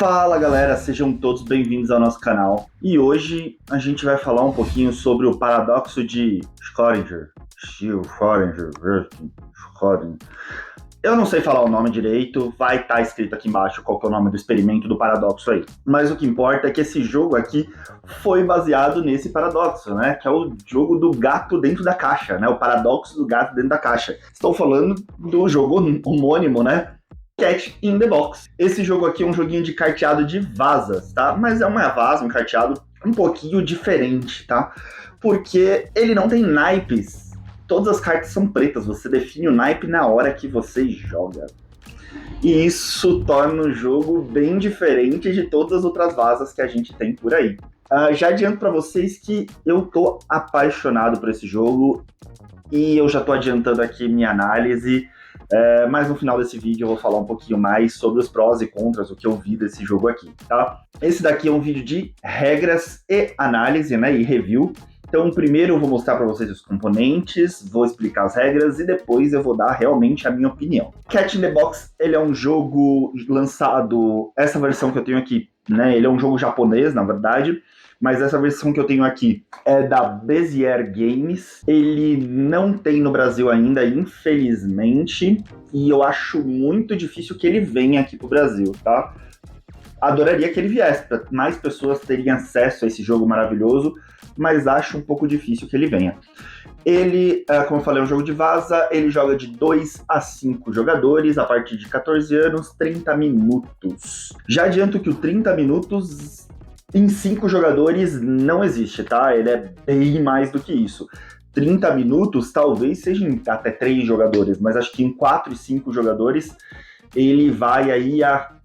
Fala galera, sejam todos bem-vindos ao nosso canal. E hoje a gente vai falar um pouquinho sobre o paradoxo de Schrödinger. Eu não sei falar o nome direito, vai estar escrito aqui embaixo qual que é o nome do experimento do paradoxo aí. Mas o que importa é que esse jogo aqui foi baseado nesse paradoxo, né? Que é o jogo do gato dentro da caixa, né? O paradoxo do gato dentro da caixa. Estou falando do jogo homônimo, né? Cat in the Box. Esse jogo aqui é um joguinho de carteado de vasas, tá? Mas é uma vaza, um carteado um pouquinho diferente, tá? Porque ele não tem naipes. Todas as cartas são pretas, você define o naipe na hora que você joga. E isso torna o jogo bem diferente de todas as outras vazas que a gente tem por aí. Já adianto para vocês que eu tô apaixonado por esse jogo e eu já tô adiantando aqui minha análise. Mas no final desse vídeo eu vou falar um pouquinho mais sobre os prós e contras, o que eu vi desse jogo aqui, tá? Esse daqui é um vídeo de regras e análise, né, e review. Então primeiro eu vou mostrar para vocês os componentes, vou explicar as regras e depois eu vou dar realmente a minha opinião. Cat in the Box, ele é um jogo lançado, essa versão que eu tenho aqui, né, ele é um jogo japonês, na verdade, mas essa versão que eu tenho aqui é da Bezier Games. Ele não tem no Brasil ainda, infelizmente, e eu acho muito difícil que ele venha aqui pro Brasil, tá? Adoraria que ele viesse, para mais pessoas terem acesso a esse jogo maravilhoso, mas acho um pouco difícil que ele venha. Ele, como eu falei, é um jogo de vaza, ele joga de 2 a 5 jogadores, a partir de 14 anos, 30 minutos. Já adianto que o 30 minutos em 5 jogadores não existe, tá? Ele é bem mais do que isso. 30 minutos talvez seja em até 3 jogadores, mas acho que em 4 e 5 jogadores ele vai aí a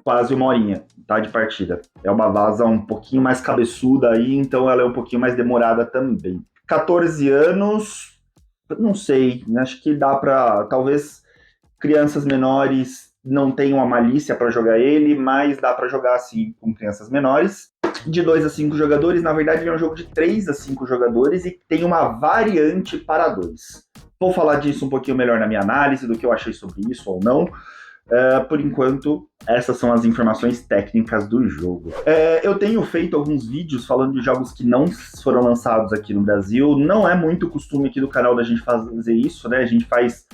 quase uma horinha, tá, de partida. É uma vaza um pouquinho mais cabeçuda aí, então ela é um pouquinho mais demorada também. 14 anos, não sei, acho que dá pra, talvez crianças menores não tenham a malícia para jogar ele, mas dá para jogar assim com crianças menores. De 2 a 5 jogadores, na verdade ele é um jogo de 3 a 5 jogadores e tem uma variante para 2. Vou falar disso um pouquinho melhor na minha análise, do que eu achei sobre isso ou não. Por enquanto, essas são as informações técnicas do jogo. Eu tenho feito alguns vídeos falando de jogos que não foram lançados aqui no Brasil. Não é muito costume aqui do canal da gente fazer isso, né? A gente faz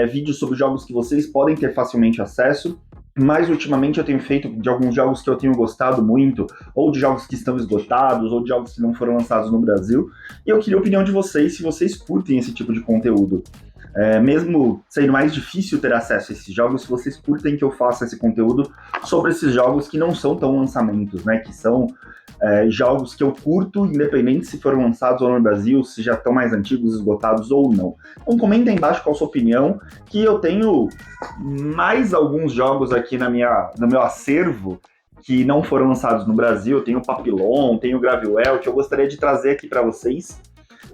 vídeos sobre jogos que vocês podem ter facilmente acesso, mas ultimamente eu tenho feito de alguns jogos que eu tenho gostado muito, ou de jogos que estão esgotados, ou de jogos que não foram lançados no Brasil, e eu queria a opinião de vocês, se vocês curtem esse tipo de conteúdo. Mesmo sendo mais difícil ter acesso a esses jogos, se vocês curtem que eu faça esse conteúdo sobre esses jogos que não são tão lançamentos, né, que são jogos que eu curto, independente se foram lançados ou não no Brasil, se já estão mais antigos, esgotados ou não. Então comenta aí embaixo qual a sua opinião, que eu tenho mais alguns jogos aqui no meu acervo que não foram lançados no Brasil. Eu tenho o Papillon, tenho o Gravel, que eu gostaria de trazer aqui para vocês,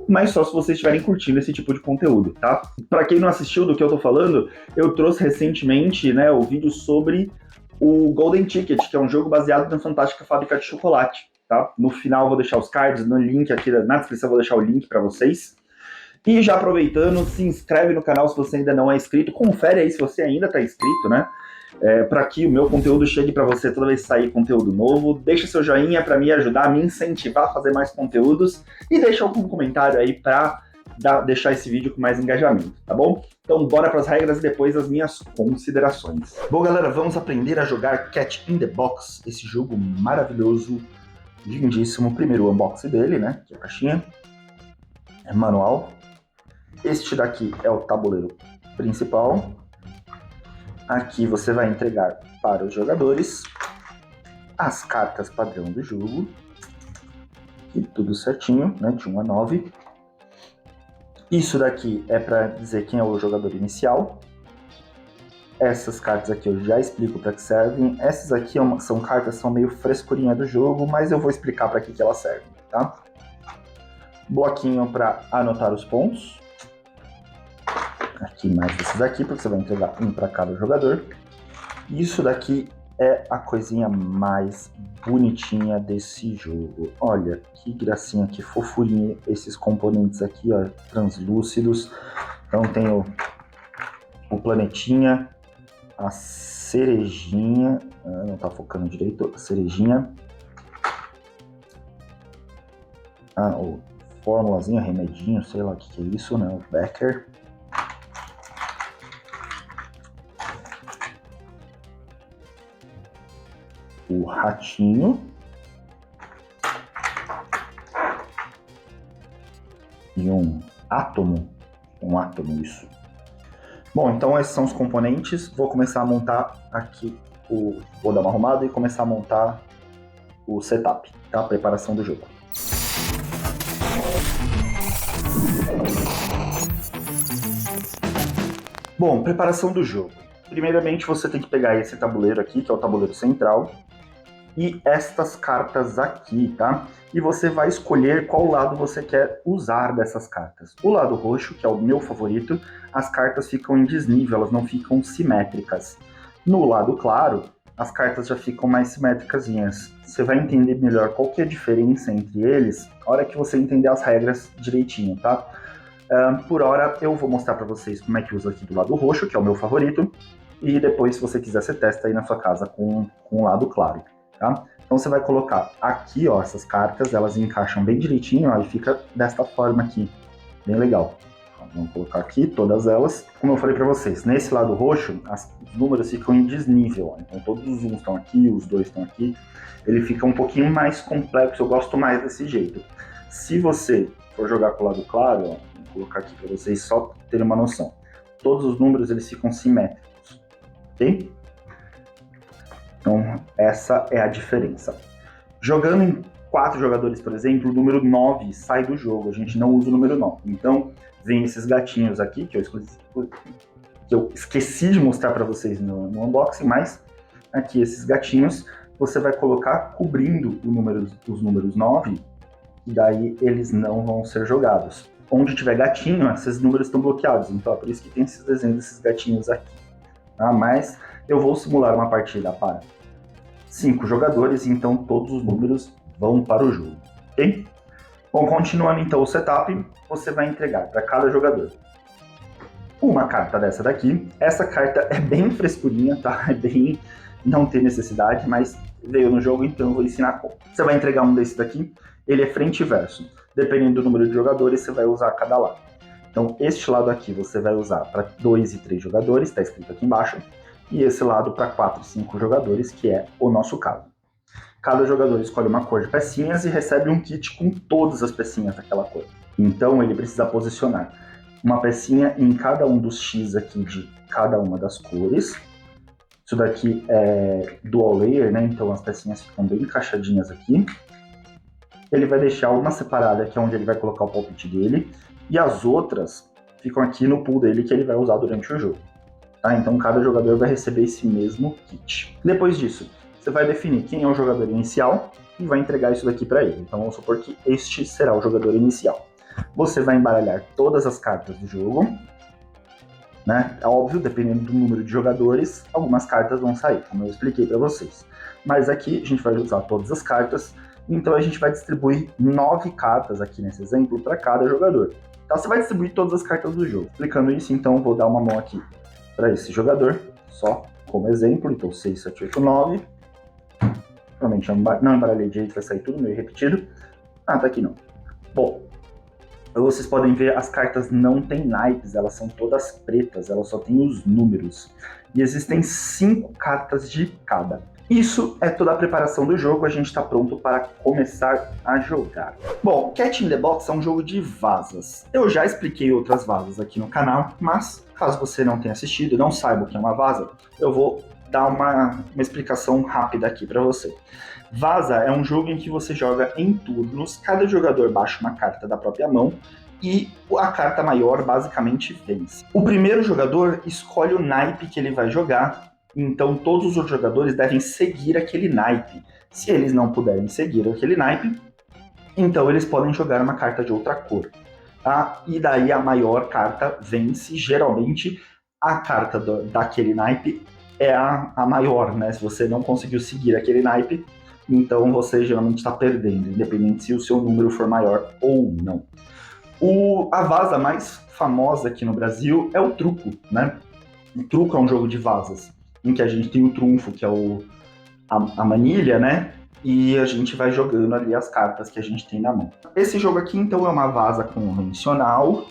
mas só se vocês estiverem curtindo esse tipo de conteúdo, tá? Para quem não assistiu do que eu tô falando, eu trouxe recentemente, né, o vídeo sobre o Golden Ticket, que é um jogo baseado na Fantástica Fábrica de Chocolate, tá? No final eu vou deixar os cards, no link aqui na descrição eu vou deixar o link para vocês. E já aproveitando, se inscreve no canal se você ainda não é inscrito, confere aí se você ainda está inscrito, né? Para que o meu conteúdo chegue para você toda vez que sair conteúdo novo. Deixa seu joinha para me ajudar a me incentivar a fazer mais conteúdos e deixa algum comentário aí para deixar esse vídeo com mais engajamento, tá bom? Então bora para as regras e depois as minhas considerações. Bom galera, vamos aprender a jogar Cat in the Box, esse jogo maravilhoso, lindíssimo. Primeiro o unboxing dele, né, que é a caixinha, é manual. Este daqui é o tabuleiro principal. Aqui você vai entregar para os jogadores as cartas padrão do jogo. E tudo certinho, né, de 1 a 9. Isso daqui é para dizer quem é o jogador inicial. Essas cartas aqui eu já explico para que servem. Essas aqui são cartas que são meio frescurinha do jogo, mas eu vou explicar para que elas servem, tá? Bloquinho para anotar os pontos. Aqui mais esses aqui, porque você vai entregar um para cada jogador. Isso daqui é a coisinha mais bonitinha desse jogo. Olha que gracinha, que fofurinha esses componentes aqui, ó, translúcidos. Então tem o planetinha, a cerejinha, não tá focando direito, a cerejinha, o formulazinha, remedinho, sei lá o que é isso, né, o Becker. O ratinho. E um átomo, isso. Bom, então esses são os componentes. Vou começar a montar aqui, vou dar uma arrumada e começar a montar o setup, tá? A preparação do jogo. Bom, preparação do jogo. Primeiramente você tem que pegar esse tabuleiro aqui, que é o tabuleiro central, e estas cartas aqui, tá? E você vai escolher qual lado você quer usar dessas cartas. O lado roxo, que é o meu favorito, as cartas ficam em desnível, elas não ficam simétricas. No lado claro, as cartas já ficam mais simétricasinhas. Você vai entender melhor qual que é a diferença entre eles na hora que você entender as regras direitinho, tá? Por hora, eu vou mostrar para vocês como é que usa aqui do lado roxo, que é o meu favorito, e depois, se você quiser, você testa aí na sua casa com o lado claro. Tá? Então você vai colocar aqui, ó, essas cartas, elas encaixam bem direitinho, ó, e fica desta forma aqui, bem legal. Então, vamos colocar aqui todas elas. Como eu falei para vocês, nesse lado roxo, os números ficam em desnível, ó, então todos os 1 estão aqui, os 2 estão aqui, ele fica um pouquinho mais complexo, eu gosto mais desse jeito. Se você for jogar com o lado claro, ó, vou colocar aqui para vocês só terem uma noção, todos os números eles ficam simétricos, ok? Então, essa é a diferença. Jogando em 4 jogadores, por exemplo, o número 9 sai do jogo, a gente não usa o número 9. Então, vem esses gatinhos aqui, que eu esqueci de mostrar para vocês no unboxing, mas aqui esses gatinhos, você vai colocar cobrindo os números 9, e daí eles não vão ser jogados. Onde tiver gatinho, esses números estão bloqueados, então é por isso que tem esses desenhos desses gatinhos aqui. Tá? Mas eu vou simular uma partida para 5 jogadores, então todos os números vão para o jogo, ok? Bom, continuando então o setup, você vai entregar para cada jogador uma carta dessa daqui. Essa carta é bem frescurinha, tá? É bem... não tem necessidade, mas veio no jogo, então eu vou ensinar como. Você vai entregar um desse daqui, ele é frente e verso. Dependendo do número de jogadores, você vai usar cada lado. Então, este lado aqui você vai usar para 2 e 3 jogadores, está escrito aqui embaixo, e esse lado para 4 e 5 jogadores, que é o nosso caso. Cada jogador escolhe uma cor de pecinhas e recebe um kit com todas as pecinhas daquela cor. Então, ele precisa posicionar uma pecinha em cada um dos X aqui de cada uma das cores. Isso daqui é dual layer, né? Então, as pecinhas ficam bem encaixadinhas aqui. Ele vai deixar uma separada, que é onde ele vai colocar o palpite dele, e as outras ficam aqui no pool dele, que ele vai usar durante o jogo. Tá? Então, cada jogador vai receber esse mesmo kit. Depois disso, você vai definir quem é o jogador inicial e vai entregar isso daqui para ele. Então, vamos supor que este será o jogador inicial. Você vai embaralhar todas as cartas do jogo, né? É óbvio, dependendo do número de jogadores, algumas cartas vão sair, como eu expliquei para vocês. Mas aqui a gente vai usar todas as cartas, então a gente vai distribuir 9 cartas aqui nesse exemplo para cada jogador. Então você vai distribuir todas as cartas do jogo. Explicando isso, então eu vou dar uma mão aqui para esse jogador, só como exemplo, então 6, 7, 8, 9. Provavelmente não embaralhei direito, vai sair tudo meio repetido. Ah, tá aqui não. Bom, vocês podem ver, as cartas não têm naipes, elas são todas pretas, elas só têm os números. E existem 5 cartas de cada. Isso é toda a preparação do jogo, a gente está pronto para começar a jogar. Bom, Cat in the Box é um jogo de vazas. Eu já expliquei outras vazas aqui no canal, mas caso você não tenha assistido, não saiba o que é uma vaza, eu vou dar uma explicação rápida aqui para você. Vaza é um jogo em que você joga em turnos, cada jogador baixa uma carta da própria mão e a carta maior basicamente vence. O primeiro jogador escolhe o naipe que ele vai jogar, então todos os outros jogadores devem seguir aquele naipe. Se eles não puderem seguir aquele naipe, então eles podem jogar uma carta de outra cor. Tá? E daí a maior carta vence, geralmente a carta daquele naipe é a maior, né? Se você não conseguiu seguir aquele naipe, então você geralmente está perdendo, independente se o seu número for maior ou não. A vaza mais famosa aqui no Brasil é o truco, né? O truco é um jogo de vazas. em que a gente tem o trunfo, que é a manilha, né? E a gente vai jogando ali as cartas que a gente tem na mão. Esse jogo aqui, então, é uma vaza convencional,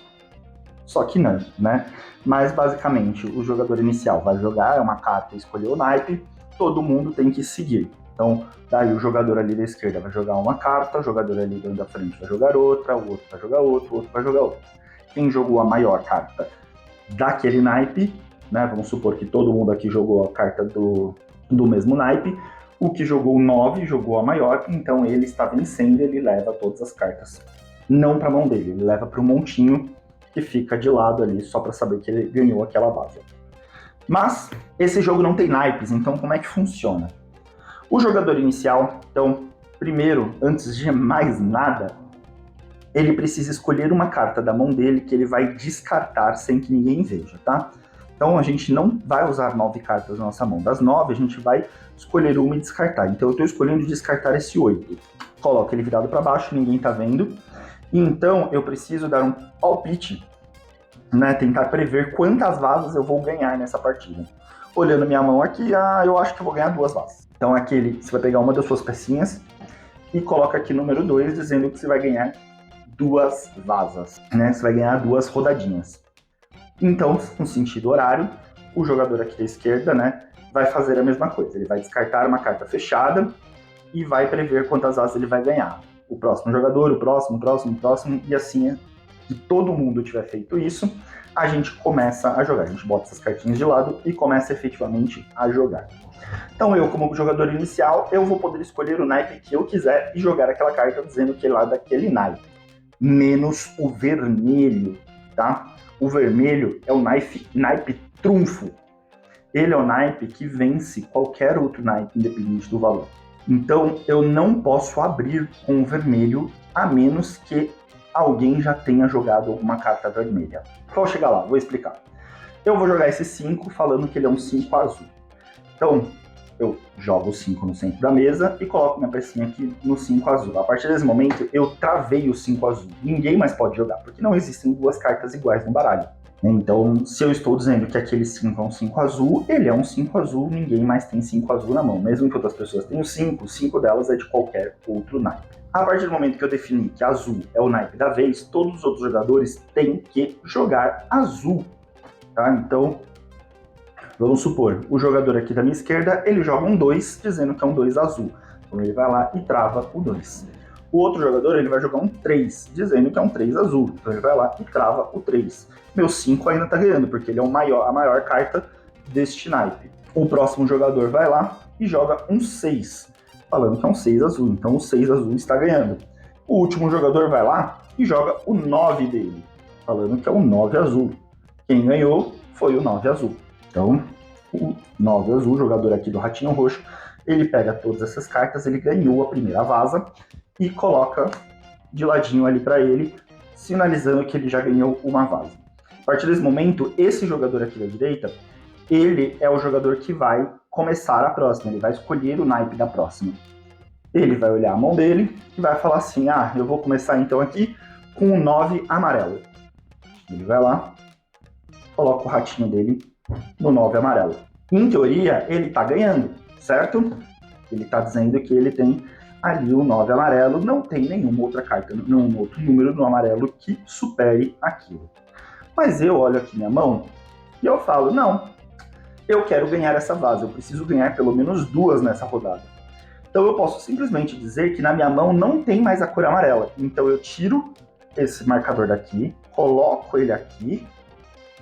só que não, né? Mas, basicamente, o jogador inicial vai jogar, é uma carta, escolher o naipe, todo mundo tem que seguir. Então, daí o jogador ali da esquerda vai jogar uma carta, o jogador ali da frente vai jogar outra, o outro vai jogar outra, o outro vai jogar outra. Quem jogou a maior carta daquele naipe, né? Vamos supor que todo mundo aqui jogou a carta do mesmo naipe, o que jogou 9 jogou a maior, então ele está vencendo, ele leva todas as cartas. Não para a mão dele, ele leva para o montinho que fica de lado ali, só para saber que ele ganhou aquela vaza. Mas esse jogo não tem naipes, então como é que funciona? O jogador inicial, então, primeiro, antes de mais nada, ele precisa escolher uma carta da mão dele que ele vai descartar sem que ninguém veja, tá? Então a gente não vai usar 9 cartas na nossa mão. Das 9, a gente vai escolher uma e descartar. Então eu estou escolhendo descartar esse 8. Coloco ele virado para baixo, ninguém tá vendo. E então eu preciso dar um palpite, né? Tentar prever quantas vazas eu vou ganhar nessa partida. Olhando minha mão aqui, eu acho que eu vou ganhar 2 vazas. Então aqui você vai pegar uma das suas pecinhas e coloca aqui número 2, dizendo que você vai ganhar 2 vazas, né? Você vai ganhar 2 rodadinhas. Então, no sentido horário, o jogador aqui da esquerda, né, vai fazer a mesma coisa. Ele vai descartar uma carta fechada e vai prever quantas vazas ele vai ganhar. O próximo jogador, o próximo, e assim, que todo mundo tiver feito isso, a gente começa a jogar. A gente bota essas cartinhas de lado e começa efetivamente a jogar. Então eu, como jogador inicial, eu vou poder escolher o naipe que eu quiser e jogar aquela carta dizendo que é lá daquele naipe. Menos o vermelho, tá? O vermelho é o naipe trunfo. Ele é o naipe que vence qualquer outro naipe, independente do valor. Então eu não posso abrir com o vermelho, a menos que alguém já tenha jogado alguma carta vermelha. Vou chegar lá, vou explicar. Eu vou jogar esse 5 falando que ele é um 5 azul. Então, eu jogo o 5 no centro da mesa e coloco minha pecinha aqui no 5 azul. A partir desse momento, eu travei o 5 azul. Ninguém mais pode jogar, porque não existem 2 cartas iguais no baralho. Então, se eu estou dizendo que aquele 5 é um 5 azul, ele é um 5 azul, ninguém mais tem 5 azul na mão. Mesmo que outras pessoas tenham 5 delas é de qualquer outro naipe. A partir do momento que eu defini que azul é o naipe da vez, todos os outros jogadores têm que jogar azul. Tá? Então, vamos supor, o jogador aqui da minha esquerda, ele joga um 2, dizendo que é um 2 azul. Então ele vai lá e trava o 2. O outro jogador, ele vai jogar um 3, dizendo que é um 3 azul. Então ele vai lá e trava o 3. Meu 5 ainda tá ganhando, porque ele é a maior carta deste naipe. O próximo jogador vai lá e joga um 6, falando que é um 6 azul. Então o 6 azul está ganhando. O último jogador vai lá e joga o 9 dele, falando que é um 9 azul. Quem ganhou foi o 9 azul. Então, o 9 azul, jogador aqui do Ratinho Roxo, ele pega todas essas cartas, ele ganhou a primeira vaza e coloca de ladinho ali para ele, sinalizando que ele já ganhou uma vaza. A partir desse momento, esse jogador aqui da direita, ele é o jogador que vai começar a próxima, ele vai escolher o naipe da próxima. Ele vai olhar a mão dele e vai falar assim, eu vou começar então aqui com o 9 amarelo. Ele vai lá, coloca o ratinho dele no 9 amarelo. Em teoria, ele tá ganhando, certo? Ele tá dizendo que ele tem ali o 9 amarelo, não tem nenhuma outra carta, nenhum outro número no amarelo que supere aquilo. Mas eu olho aqui minha mão e eu falo, não, eu quero ganhar essa vaza, eu preciso ganhar pelo menos 2 nessa rodada. Então eu posso simplesmente dizer que na minha mão não tem mais a cor amarela. Então eu tiro esse marcador daqui, coloco ele aqui,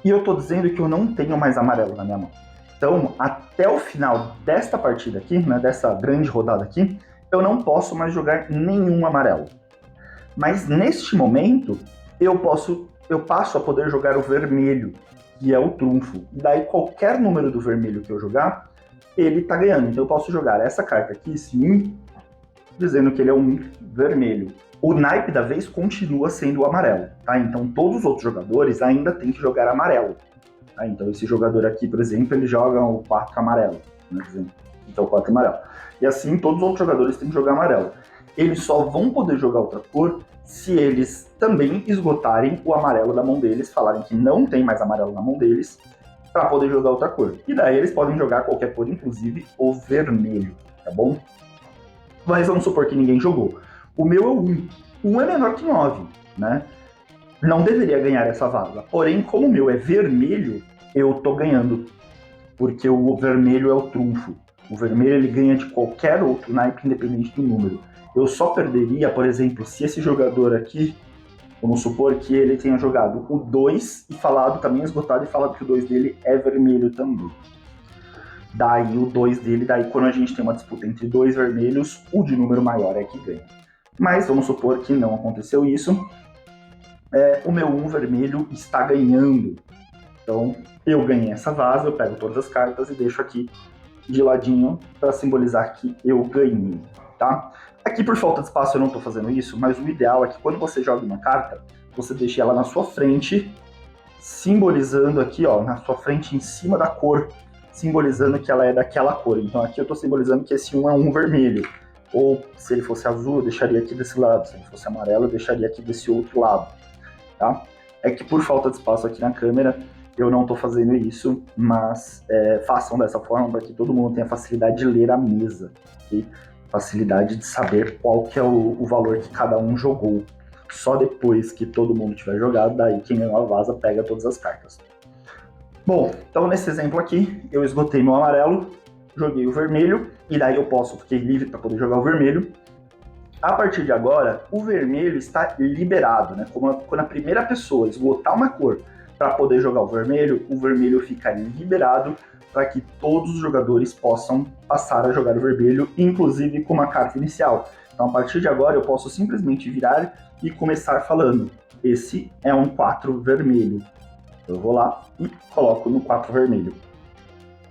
e eu estou dizendo que eu não tenho mais amarelo na minha mão. Então, até o final desta partida aqui, né, dessa grande rodada aqui, eu não posso mais jogar nenhum amarelo. Mas neste momento, eu passo a poder jogar o vermelho, que é o trunfo. E daí qualquer número do vermelho que eu jogar, ele está ganhando. Então eu posso jogar essa carta aqui, esse 1, dizendo que ele é um vermelho. O naipe da vez continua sendo o amarelo, tá? Então todos os outros jogadores ainda têm que jogar amarelo. Tá? Então esse jogador aqui, por exemplo, ele joga o 4 amarelo. Né? Então o 4 amarelo. E assim todos os outros jogadores têm que jogar amarelo. Eles só vão poder jogar outra cor se eles também esgotarem o amarelo da mão deles, falarem que não tem mais amarelo na mão deles, para poder jogar outra cor. E daí eles podem jogar qualquer cor, inclusive o vermelho, tá bom? Mas vamos supor que ninguém jogou. O meu é 1. 1 é menor que 9, né? Não deveria ganhar essa vaza. Porém, como o meu é vermelho, eu tô ganhando. Porque o vermelho é o trunfo. O vermelho ele ganha de qualquer outro naipe, independente do número. Eu só perderia, por exemplo, se esse jogador aqui, vamos supor que ele tenha jogado o 2 e falado, também esgotado, e falado que o 2 dele é vermelho também. Daí o 2 dele, daí quando a gente tem uma disputa entre dois vermelhos, o de número maior é que ganha. Mas vamos supor que não aconteceu isso. O meu 1 vermelho está ganhando. Então eu ganhei essa vaza, eu pego todas as cartas e deixo aqui de ladinho para simbolizar que eu ganhei, tá? Aqui por falta de espaço eu não estou fazendo isso, mas o ideal é que quando você joga uma carta, você deixe ela na sua frente, simbolizando aqui, ó, na sua frente em cima da cor, simbolizando que ela é daquela cor. Então aqui eu estou simbolizando que esse 1 é um vermelho. Ou se ele fosse azul, eu deixaria aqui desse lado. Se ele fosse amarelo, eu deixaria aqui desse outro lado, tá? É que por falta de espaço aqui na câmera, eu não estou fazendo isso, mas façam dessa forma para que todo mundo tenha facilidade de ler a mesa, okay? Facilidade de saber qual que é o valor que cada um jogou. Só depois que todo mundo tiver jogado, daí quem ganhou a vaza pega todas as cartas. Bom, então nesse exemplo aqui, eu esgotei meu amarelo, joguei o vermelho, e daí eu fiquei livre para poder jogar o vermelho. A partir de agora, o vermelho está liberado, né? Quando a primeira pessoa esgotar uma cor para poder jogar o vermelho fica liberado para que todos os jogadores possam passar a jogar o vermelho, inclusive com uma carta inicial. Então, a partir de agora, eu posso simplesmente virar e começar falando: esse é um 4 vermelho. Eu vou lá e coloco no 4 vermelho.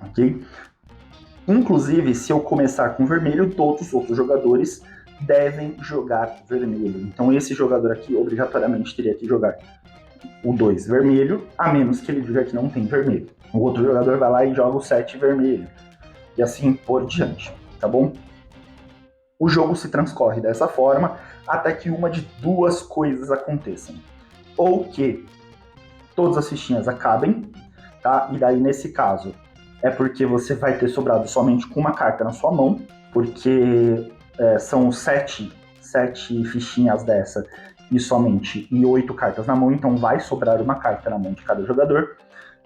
Ok? Inclusive, se eu começar com vermelho, todos os outros jogadores devem jogar vermelho. Então, esse jogador aqui, obrigatoriamente, teria que jogar o 2 vermelho, a menos que ele diga que não tem vermelho. O outro jogador vai lá e joga o 7 vermelho. E assim por diante, tá bom? O jogo se transcorre dessa forma até que uma de duas coisas aconteçam. Ou que todas as fichinhas acabem, tá? E daí, nesse caso, é porque você vai ter sobrado somente com uma carta na sua mão, porque são 7 fichinhas dessa e 8 cartas na mão, então vai sobrar uma carta na mão de cada jogador.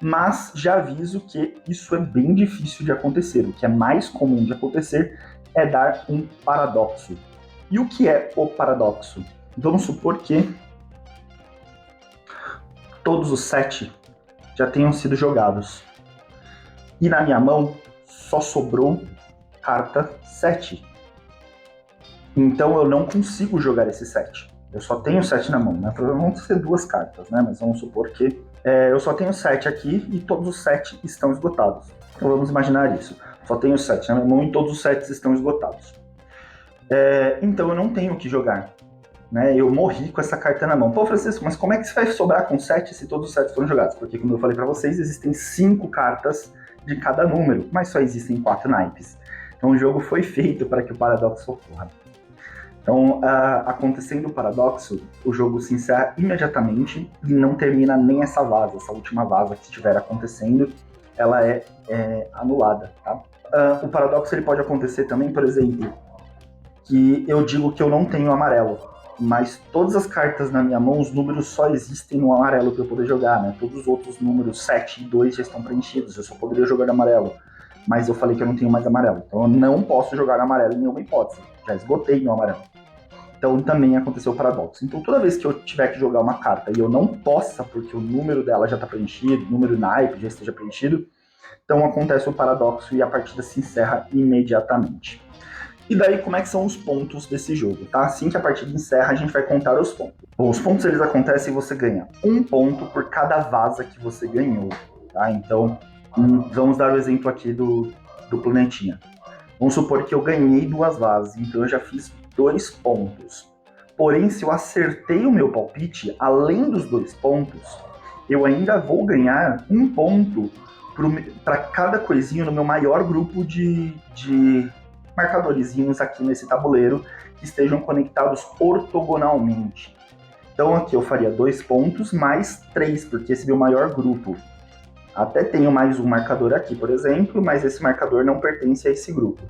Mas já aviso que isso é bem difícil de acontecer. O que é mais comum de acontecer é dar um paradoxo. E o que é o paradoxo? Vamos supor que todos os 7 já tenham sido jogados. E na minha mão só sobrou carta 7. Então eu não consigo jogar esse 7. Eu só tenho 7 na mão, né? Vão ser 2 cartas, né? Mas vamos supor que eu só tenho 7 aqui e todos os 7 estão esgotados. Então vamos imaginar isso. Só tenho 7 na minha mão e todos os 7 estão esgotados. Então eu não tenho o que jogar, né? Eu morri com essa carta na mão. Pô, Francisco, mas como é que você vai sobrar com 7 se todos os 7 foram jogados? Porque, como eu falei para vocês, existem 5 cartas de cada número, mas só existem 4 naipes. Então o jogo foi feito para que o paradoxo ocorra. Então, acontecendo o paradoxo, o jogo se encerra imediatamente e não termina nem essa vaza. Essa última vaza que estiver acontecendo, ela é anulada, tá? O paradoxo ele pode acontecer também, por exemplo, que eu digo que eu não tenho amarelo, mas todas as cartas na minha mão, os números só existem no amarelo para eu poder jogar, né? Todos os outros números 7 e 2 já estão preenchidos, eu só poderia jogar de amarelo. Mas eu falei que eu não tenho mais amarelo, então eu não posso jogar amarelo em nenhuma hipótese. Já esgotei meu amarelo. Então também aconteceu o paradoxo. Então toda vez que eu tiver que jogar uma carta e eu não possa, porque o número dela já está preenchido, o número naipe já esteja preenchido, então acontece o paradoxo e a partida se encerra imediatamente. E daí, como é que são os pontos desse jogo, tá? Assim que a partida encerra, a gente vai contar os pontos. Bom, os pontos eles acontecem e você ganha 1 ponto por cada vaza que você ganhou, tá? Então, vamos dar o exemplo aqui do planetinha. Vamos supor que eu ganhei 2 vazas, então eu já fiz 2 pontos. Porém, se eu acertei o meu palpite, além dos 2 pontos, eu ainda vou ganhar 1 ponto para cada coisinho no meu maior grupo de marcadorzinhos aqui nesse tabuleiro que estejam conectados ortogonalmente. Então aqui eu faria 2 pontos mais 3, porque esse é o meu maior grupo. Até tenho mais um marcador aqui, por exemplo, mas esse marcador não pertence a esse grupo.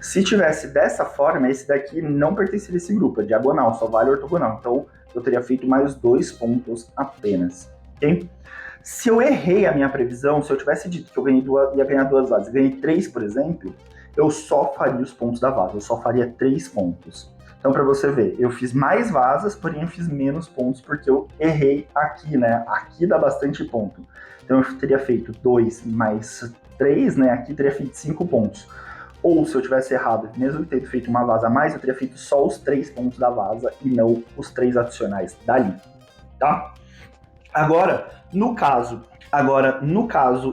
Se tivesse dessa forma, esse daqui não pertenceria a esse grupo, é diagonal, só vale ortogonal. Então, eu teria feito mais 2 pontos apenas, ok? Se eu errei a minha previsão, se eu tivesse dito que eu ia ganhar 2 vases e ganhei 3, por exemplo, eu só faria os pontos da vaza, eu só faria 3 pontos. Então, para você ver, eu fiz mais vazas, porém eu fiz menos pontos porque eu errei aqui, né? Aqui dá bastante ponto. Então, eu teria feito 2 mais 3, né? Aqui teria feito 5 pontos. Ou, se eu tivesse errado, mesmo tendo feito uma vaza a mais, eu teria feito só os 3 pontos da vaza e não os 3 adicionais dali, tá? Agora, no caso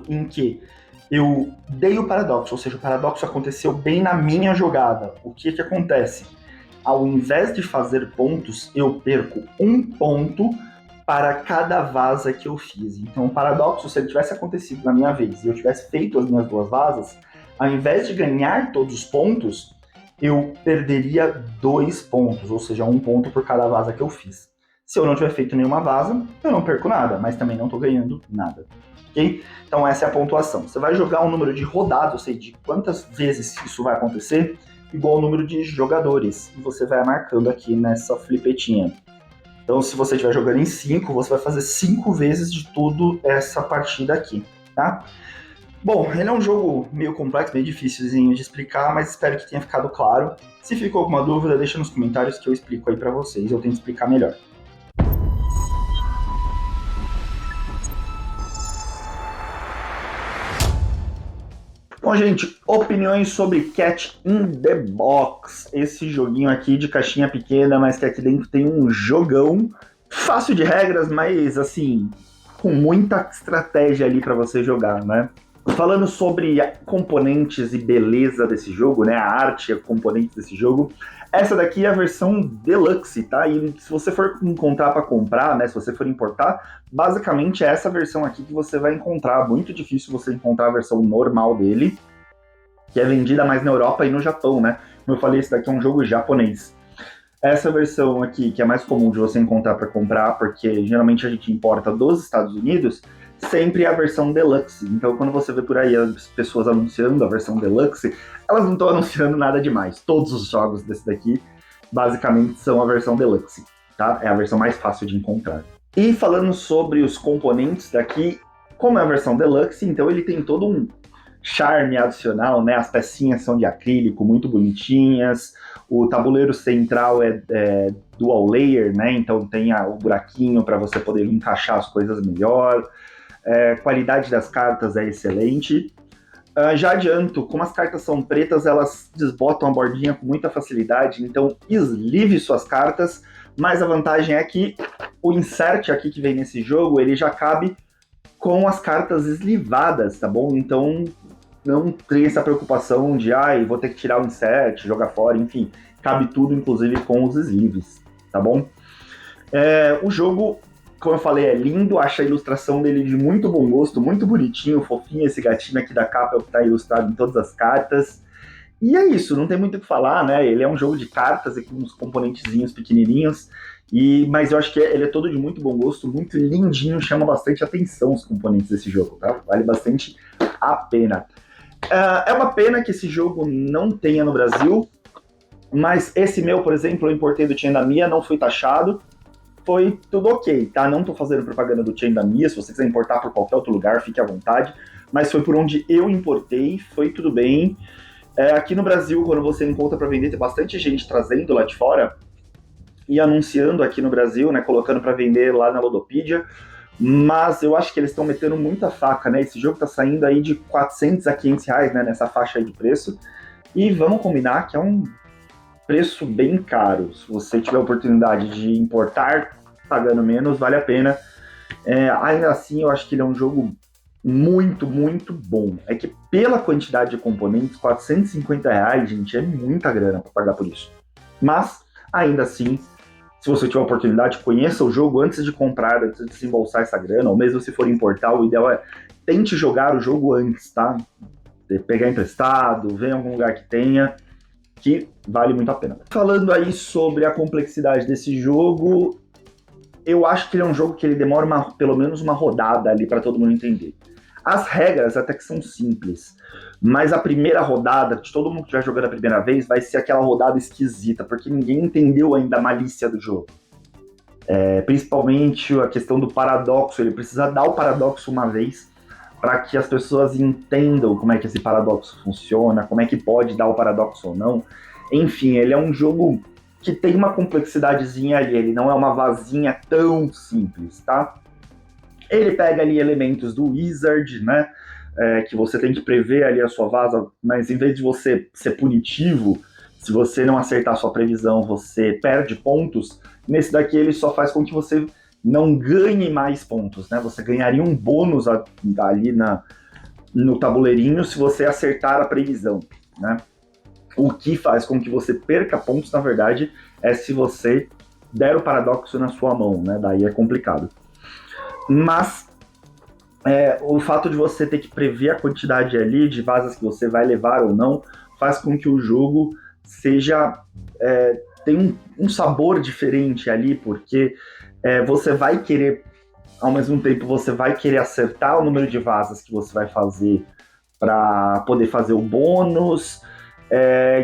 em que eu dei o paradoxo, ou seja, o paradoxo aconteceu bem na minha jogada, o que acontece? Ao invés de fazer pontos, eu perco 1 ponto para cada vaza que eu fiz. Então, o paradoxo, se ele tivesse acontecido na minha vez e eu tivesse feito as minhas 2 vazas, ao invés de ganhar todos os pontos, eu perderia 2 pontos, ou seja, 1 ponto por cada vaza que eu fiz. Se eu não tiver feito nenhuma vaza, eu não perco nada, mas também não estou ganhando nada. Ok? Então essa é a pontuação. Você vai jogar um número de rodadas, ou seja, de quantas vezes isso vai acontecer, igual ao número de jogadores. E você vai marcando aqui nessa flipetinha. Então, se você estiver jogando em 5, você vai fazer 5 vezes de tudo essa partida aqui, tá? Bom, ele é um jogo meio complexo, meio dificilzinho de explicar, mas espero que tenha ficado claro. Se ficou alguma dúvida, deixa nos comentários que eu explico aí pra vocês, eu tento explicar melhor. Bom, gente, opiniões sobre Cat in the Box. Esse joguinho aqui de caixinha pequena, mas que aqui dentro tem um jogão fácil de regras, mas assim, com muita estratégia ali para você jogar, né? Falando sobre componentes e beleza desse jogo, né? A arte e componentes desse jogo. Essa daqui é a versão Deluxe, tá? E se você for encontrar para comprar, né? Se você for importar, basicamente é essa versão aqui que você vai encontrar. Muito difícil você encontrar a versão normal dele, que é vendida mais na Europa e no Japão, né? Como eu falei, esse daqui é um jogo japonês. Essa versão aqui, que é mais comum de você encontrar para comprar, porque geralmente a gente importa dos Estados Unidos, sempre é a versão Deluxe. Então, quando você vê por aí as pessoas anunciando a versão Deluxe, elas não estão anunciando nada demais. Todos os jogos desse daqui, basicamente, são a versão Deluxe, tá? É a versão mais fácil de encontrar. E falando sobre os componentes daqui, como é a versão Deluxe, então ele tem todo um charme adicional, né? As pecinhas são de acrílico, muito bonitinhas. O tabuleiro central é dual layer, né? Então tem o buraquinho para você poder encaixar as coisas melhor. Qualidade das cartas é excelente. Já adianto, como as cartas são pretas, elas desbotam a bordinha com muita facilidade, então eslive suas cartas, mas a vantagem é que o insert aqui que vem nesse jogo, ele já cabe com as cartas eslivadas, tá bom? Então não tem essa preocupação de, vou ter que tirar o insert, jogar fora, enfim, cabe tudo, inclusive com os sleeves, tá bom? O jogo, como eu falei, é lindo, acho a ilustração dele de muito bom gosto, muito bonitinho, fofinho, esse gatinho aqui da capa é o que tá ilustrado em todas as cartas. E é isso, não tem muito o que falar, né? Ele é um jogo de cartas aqui com uns componentezinhos pequenininhos, mas eu acho que ele é todo de muito bom gosto, muito lindinho, chama bastante atenção os componentes desse jogo, tá? Vale bastante a pena. É uma pena que esse jogo não tenha no Brasil, mas esse meu, por exemplo, eu importei do Chain da Mia, não foi taxado, foi tudo ok, tá? Não tô fazendo propaganda do Chain da Mia, se você quiser importar por qualquer outro lugar, fique à vontade, mas foi por onde eu importei, foi tudo bem. Aqui no Brasil, quando você encontra para vender, tem bastante gente trazendo lá de fora e anunciando aqui no Brasil, né, colocando para vender lá na Ludopedia, mas eu acho que eles estão metendo muita faca, né? Esse jogo tá saindo aí de 400 a 500 reais, né, nessa faixa aí de preço, e vamos combinar que é um preço bem caro. Se você tiver a oportunidade de importar pagando menos, vale a pena. Ainda assim, eu acho que ele é um jogo muito, muito bom. É que pela quantidade de componentes, 450 reais, gente, é muita grana para pagar por isso. Mas, ainda assim, se você tiver a oportunidade, conheça o jogo antes de comprar, antes de desembolsar essa grana, ou mesmo se for importar, o ideal é tente jogar o jogo antes, tá? Pegar emprestado, ver em algum lugar que tenha, que vale muito a pena. Falando aí sobre a complexidade desse jogo, eu acho que ele é um jogo que ele demora pelo menos uma rodada ali para todo mundo entender. as regras até que são simples, mas a primeira rodada, de todo mundo que estiver jogando a primeira vez, vai ser aquela rodada esquisita, porque ninguém entendeu ainda a malícia do jogo. Principalmente a questão do paradoxo, ele precisa dar o paradoxo uma vez para que as pessoas entendam como é que esse paradoxo funciona, como é que pode dar o paradoxo ou não. Enfim, ele é um jogo que tem uma complexidadezinha ali, ele não é uma vazinha tão simples, tá? Ele pega ali elementos do Wizard, né? Que você tem que prever ali a sua vaza, mas em vez de você ser punitivo, se você não acertar a sua previsão, você perde pontos. Nesse daqui ele só faz com que você não ganhe mais pontos, né? Você ganharia um bônus ali no tabuleirinho se você acertar a previsão, né? O que faz com que você perca pontos, na verdade, é se você der o paradoxo na sua mão, né? Daí é complicado. Mas o fato de você ter que prever a quantidade ali de vazas que você vai levar ou não faz com que o jogo tem um sabor diferente ali, porque você vai querer, ao mesmo tempo, você vai querer acertar o número de vazas que você vai fazer para poder fazer o bônus.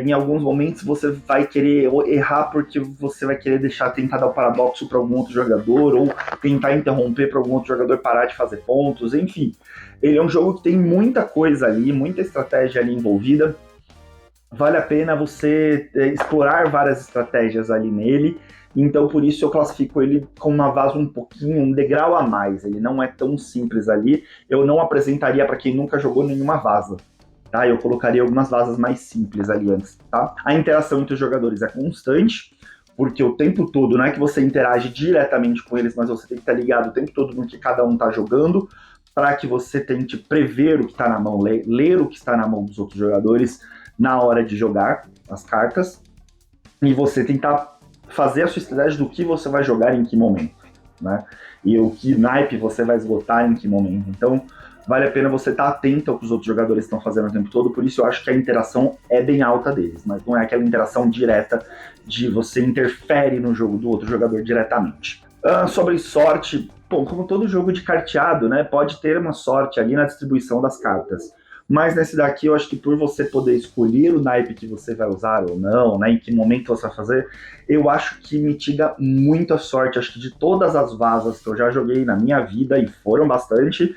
Em alguns momentos você vai querer errar porque você vai querer tentar dar o paradoxo para algum outro jogador ou tentar interromper para algum outro jogador parar de fazer pontos, enfim. Ele é um jogo que tem muita coisa ali, muita estratégia ali envolvida. Vale a pena você explorar várias estratégias ali nele, então por isso eu classifico ele como uma vaza um degrau a mais. Ele não é tão simples ali, eu não apresentaria para quem nunca jogou nenhuma vaza. Tá? Eu colocaria algumas vazas mais simples ali antes, tá? A interação entre os jogadores é constante, porque o tempo todo, não é que você interage diretamente com eles, mas você tem que estar ligado o tempo todo no que cada um está jogando, para que você tente prever o que está na mão, ler o que está na mão dos outros jogadores na hora de jogar as cartas, e você tentar fazer a sua estratégia do que você vai jogar em que momento, né? E o que naipe você vai esgotar em que momento. Então, vale a pena você estar atento ao que os outros jogadores estão fazendo o tempo todo, por isso eu acho que a interação é bem alta deles, mas não é aquela interação direta de você interfere no jogo do outro jogador diretamente. Sobre sorte, bom, como todo jogo de carteado, né, pode ter uma sorte ali na distribuição das cartas, mas nesse daqui eu acho que por você poder escolher o naipe que você vai usar ou não, né, em que momento você vai fazer, eu acho que mitiga muito a sorte. Acho que de todas as vazas que eu já joguei na minha vida, e foram bastante,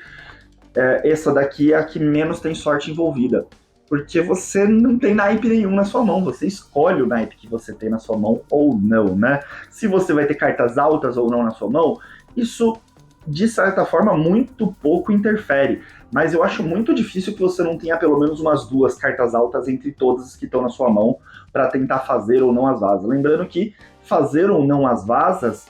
essa daqui é a que menos tem sorte envolvida, porque você não tem naipe nenhum na sua mão, você escolhe o naipe que você tem na sua mão ou não, né? Se você vai ter cartas altas ou não na sua mão, isso, de certa forma, muito pouco interfere, mas eu acho muito difícil que você não tenha pelo menos umas 2 cartas altas entre todas as que estão na sua mão para tentar fazer ou não as vazas. Lembrando que fazer ou não as vazas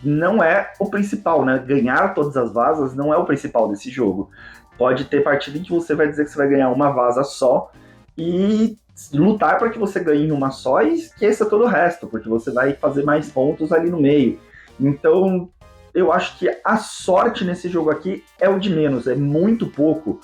não é o principal, né? Ganhar todas as vazas não é o principal desse jogo. Pode ter partida em que você vai dizer que você vai ganhar uma vaza só e lutar para que você ganhe uma só e esqueça todo o resto, porque você vai fazer mais pontos ali no meio. Então, eu acho que a sorte nesse jogo aqui é o de menos, é muito pouco.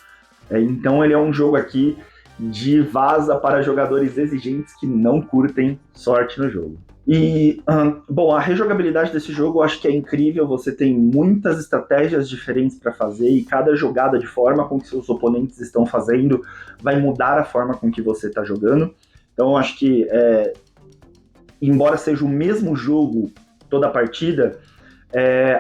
Então, ele é um jogo aqui de vaza para jogadores exigentes que não curtem sorte no jogo. E, bom, a rejogabilidade desse jogo eu acho que é incrível. Você tem muitas estratégias diferentes para fazer e cada jogada de forma com que seus oponentes estão fazendo vai mudar a forma com que você está jogando. Então eu acho que, embora seja o mesmo jogo toda a partida,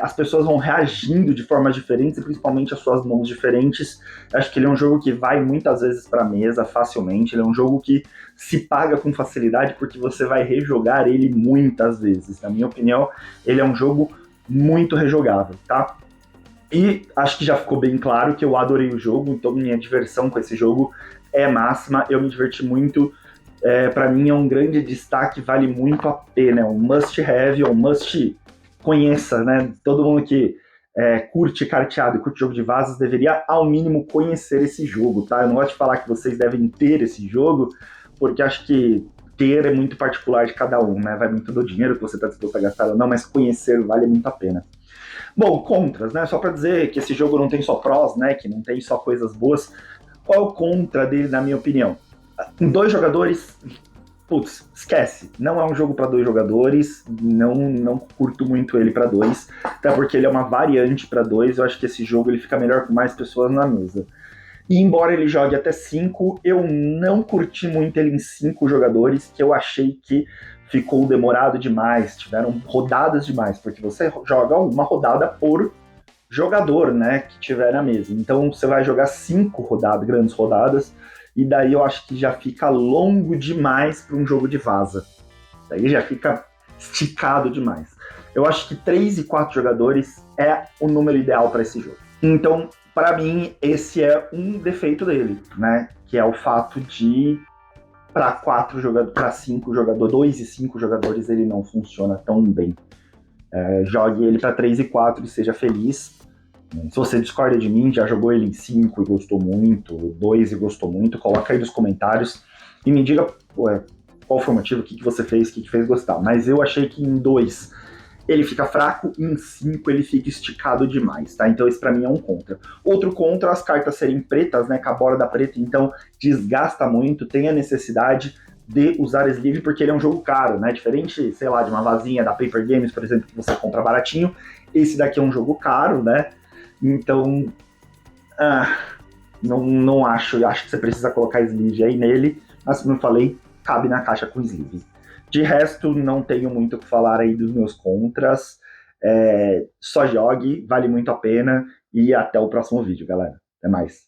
as pessoas vão reagindo de formas diferentes e principalmente as suas mãos diferentes. Acho que ele é um jogo que vai muitas vezes para a mesa facilmente. Ele é um jogo que se paga com facilidade porque você vai rejogar ele muitas vezes. Na minha opinião, ele é um jogo muito rejogável, tá? E acho que já ficou bem claro que eu adorei o jogo, então minha diversão com esse jogo é máxima. Eu me diverti muito. Para mim é um grande destaque, vale muito a pena. É um must have, é um must conheça, né? Todo mundo que curte carteado e curte jogo de vazas deveria, ao mínimo, conhecer esse jogo, tá? Eu não gosto de falar que vocês devem ter esse jogo, porque acho que ter é muito particular de cada um, né? Vai muito do dinheiro que você está disposto a gastar ou não, mas conhecer vale muito a pena. Bom, contras, né? Só para dizer que esse jogo não tem só prós, né? Que não tem só coisas boas. Qual é o contra dele, na minha opinião? 2 jogadores putz, esquece. Não é um jogo para 2 jogadores, não curto muito ele para 2, até porque ele é uma variante para 2. Eu acho que esse jogo ele fica melhor com mais pessoas na mesa. E embora ele jogue até 5, eu não curti muito ele em 5 jogadores, que eu achei que ficou demorado demais, tiveram rodadas demais, porque você joga uma rodada por jogador, né, que tiver na mesa. Então você vai jogar 5 rodadas, grandes rodadas, e daí eu acho que já fica longo demais para um jogo de vaza. Daí já fica esticado demais. Eu acho que 3 e 4 jogadores é o número ideal para esse jogo. Então, para mim, esse é um defeito dele, né? Que é o fato de para 4 jogadores, para 5 jogadores, 2 e 5 jogadores, ele não funciona tão bem. Jogue ele para 3 e 4 e seja feliz. Se você discorda de mim, já jogou ele em 5 e gostou muito, 2 e gostou muito, coloca aí nos comentários e me diga qual foi o motivo, o que você fez, o que fez gostar. Mas eu achei que em 2 ele fica fraco e em 5 ele fica esticado demais, tá? Então esse pra mim é um contra. Outro contra, as cartas serem pretas, né, com a borda preta, então desgasta muito, tem a necessidade de usar sleeve, porque ele é um jogo caro, né? Diferente, sei lá, de uma vasinha da Paper Games, por exemplo, que você compra baratinho, esse daqui é um jogo caro, né? Então, não acho. Acho que você precisa colocar sleeve aí nele, mas como eu falei, cabe na caixa com sleeve. De resto, não tenho muito o que falar aí dos meus contras. Só jogue, vale muito a pena. E até o próximo vídeo, galera. Até mais.